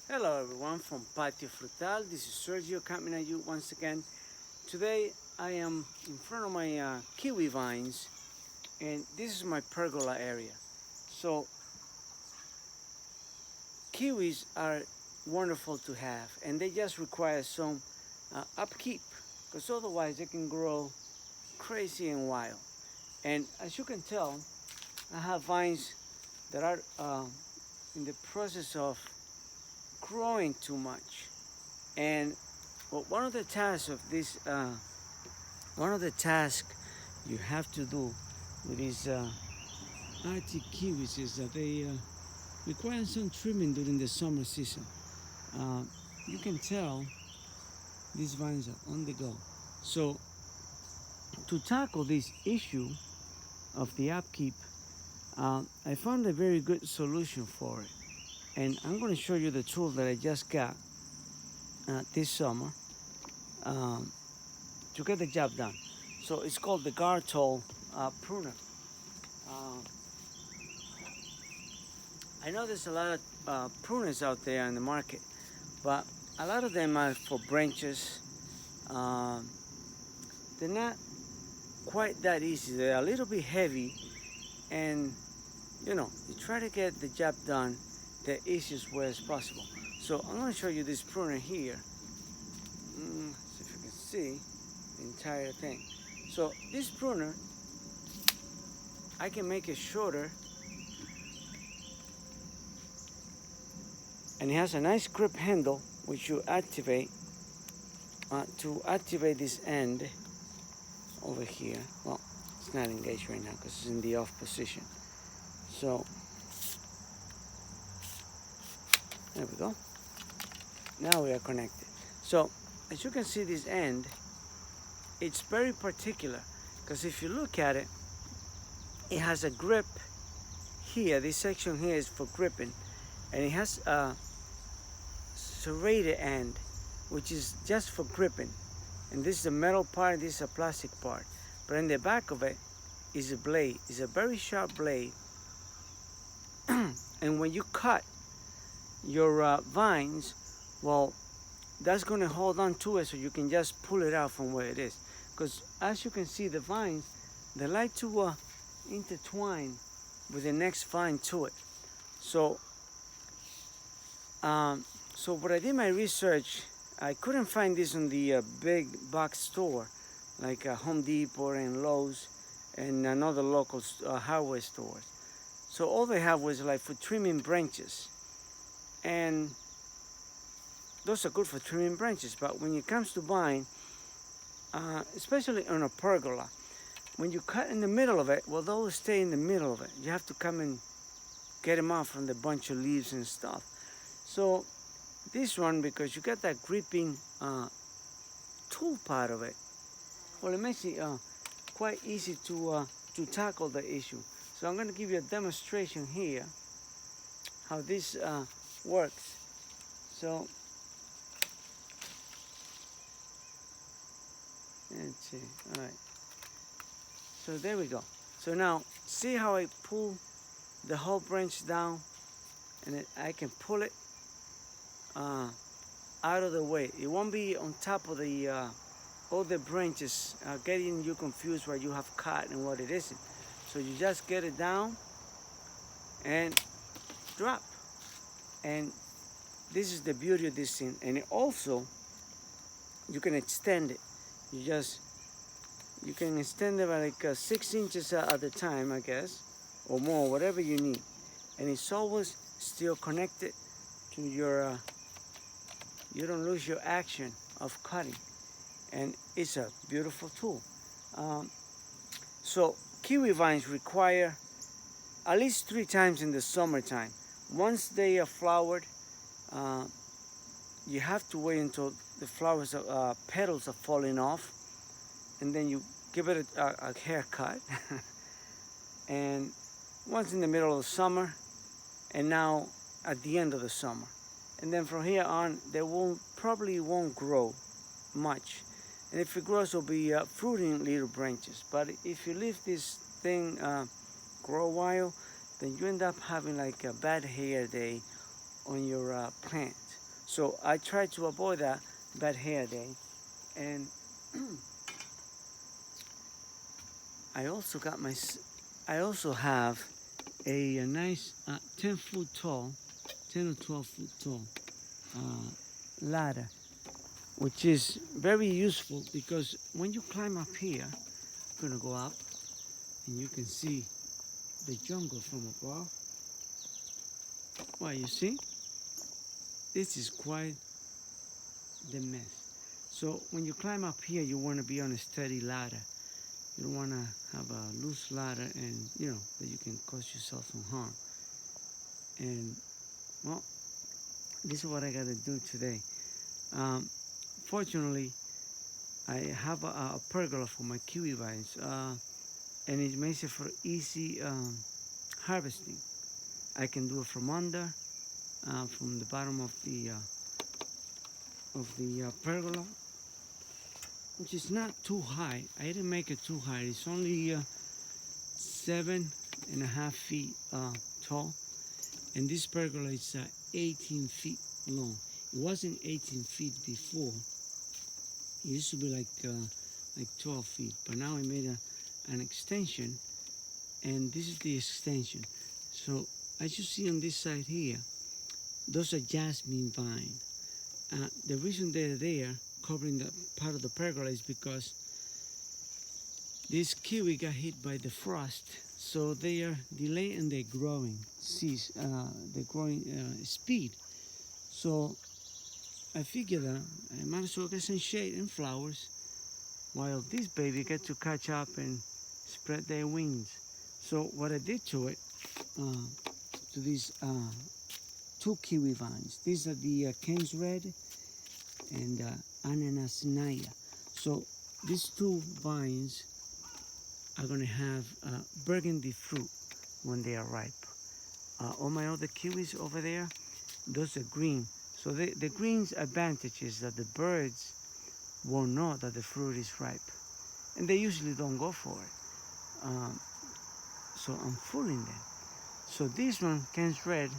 Hello everyone from Patio Frutal. This is Sergio coming at you once again. Today I am in front of my kiwi vines, and this is my pergola area. So kiwis are wonderful to have, and they just require some upkeep, because otherwise they can grow crazy and wild. And as you can tell, I have vines that are in the process of growing too much. And well, one of the tasks you have to do with these Arctic kiwis is that they require some trimming during the summer season. Uh, you can tell these vines are on the go. So to tackle this issue of the upkeep, I found a very good solution for it. And I'm going to show you the tool that I just got this summer um, to get the job done. So it's called the guard tool pruner. Uh, I know there's a lot of pruners out there in the market, but a lot of them are for branches. Um, they're not quite that easy. They're a little bit heavy, and you try to get the job done the easiest way as possible. So I'm going to show you this pruner here. See if you can see the entire thing. So this pruner, I can make it shorter, and it has a nice grip handle which you activate to activate this end over here. Well, it's not engaged right now because it's in the off position. So there we go. Now we are connected. So as you can see, this end, it's very particular, because if you look at it, it has a grip here. This section here is for gripping, and it has a serrated end which is just for gripping, and this is a metal part, this is a plastic part, but in the back of it is a blade. It's a very sharp blade, and when you cut your vines, well, that's going to hold on to it, so you can just pull it out from where it is, because as you can see, the vines, they like to intertwine with the next vine to it. So so when I did my research, I couldn't find this in the big box store like Home Depot and Lowe's and another local hardware stores. So all they have was like for trimming branches, and those are good for trimming branches. But when it comes to vine, especially on a pergola, when you cut in the middle of it, well, those stay in the middle of it. You have to come and get them off from the bunch of leaves and stuff. So this one, because you got that gripping tool part of it, well, it makes it quite easy to tackle the issue. So I'm going to give you a demonstration here how this works. So let's see. All right. So there we go. So now see how I pull the whole branch down, and I can pull it out of the way. It won't be on top of the other branches, getting you confused where you have cut and what it isn't. So you just get it down and drop. And this is the beauty of this thing. And it also, you can extend it. You can extend it by like 6 inches at a time, I guess, or more, whatever you need. And it's always still connected to your, you don't lose your action of cutting. And it's a beautiful tool. So kiwi vines require at least 3 times in the summertime. Once they are flowered, you have to wait until the flowers, petals are falling off, and then you give it a haircut. And once in the middle of the summer, and now at the end of the summer. And then from here on, they probably won't grow much. And if it grows, it'll be fruiting little branches. But if you leave this thing grow a while, then you end up having like a bad hair day on your plant. So I try to avoid that bad hair day. And I also got I also have a nice 10 foot tall, 10 or 12 foot tall ladder, which is very useful because when you climb up here, you're gonna go up and you can see the jungle from above. Well, you see, this is quite the mess. So when you climb up here, you want to be on a steady ladder. You don't want to have a loose ladder and, that you can cause yourself some harm. And, well, this is what I got to do today. Fortunately, I have a pergola for my kiwi vines, and it makes it for easy harvesting. I can do it from under, from the bottom of the pergola, which is not too high. I didn't make it too high. It's only 7.5 feet tall, and this pergola is 18 feet long. It wasn't 18 feet before. It used to be like 12 feet, but now I made an extension, and this is the extension. So as you see on this side here, those are jasmine vine. The reason they're there, covering the part of the pergola, is because this kiwi got hit by the frost, so they are delayed in their growing speed. So I figured that I might as well get some shade and flowers while this baby get to catch up and spread their wings. So what I did to it, to these two kiwi vines, these are the Cairns Red and Ananas Naya. So these two vines are going to have burgundy fruit when they are ripe. All my other kiwis over there, those are green. So the green's advantage is that the birds won't know that the fruit is ripe, and they usually don't go for it. So I'm fooling them. So this one, Cairns Red,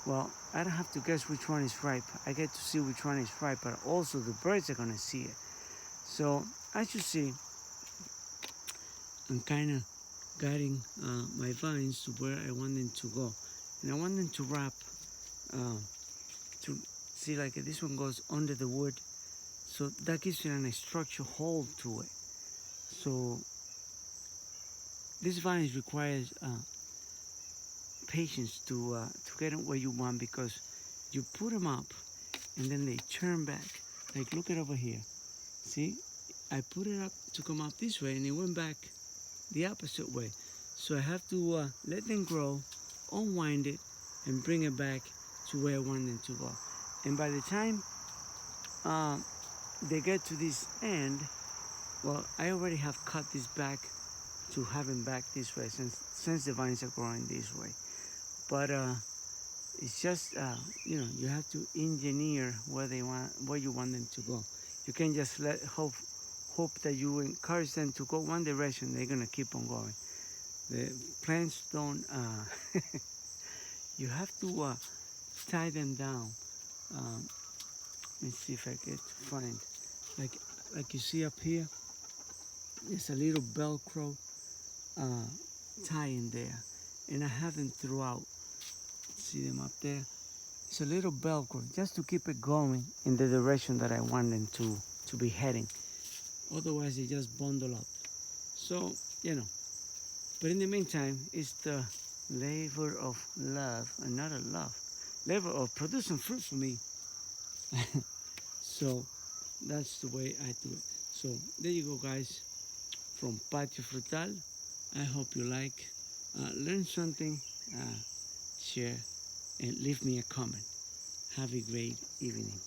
well, I don't have to guess which one is ripe. I get to see which one is ripe, but also the birds are gonna see it. So as you see, I'm kind of guiding my vines to where I want them to go. And I want them to wrap, to see, like this one goes under the wood. So that gives it a structural hold to it. So this vine requires patience to get it where you want, because you put them up and then they turn back. Like look at over here. See, I put it up to come up this way and it went back the opposite way. So I have to let them grow, unwind it, and bring it back to where I want them to go. And by the time they get to this end, well, I already have cut this back to have them back this way, since the vines are growing this way. But it's just you have to engineer where you want them to go. You can't just hope that you encourage them to go one direction. They're gonna keep on going. The plants don't. You have to tie them down. Let me see if I can find, like you see up here. There's a little Velcro tie in there, and I have them throughout. See them up there? It's a little Velcro just to keep it going in the direction that I want them to be heading. Otherwise, they just bundle up. So, but in the meantime, it's the labor of love, another labor of producing fruit for me. So that's the way I do it. So there you go, guys, from Patio Frutal. I hope you learn something, share, and leave me a comment. Have a great evening.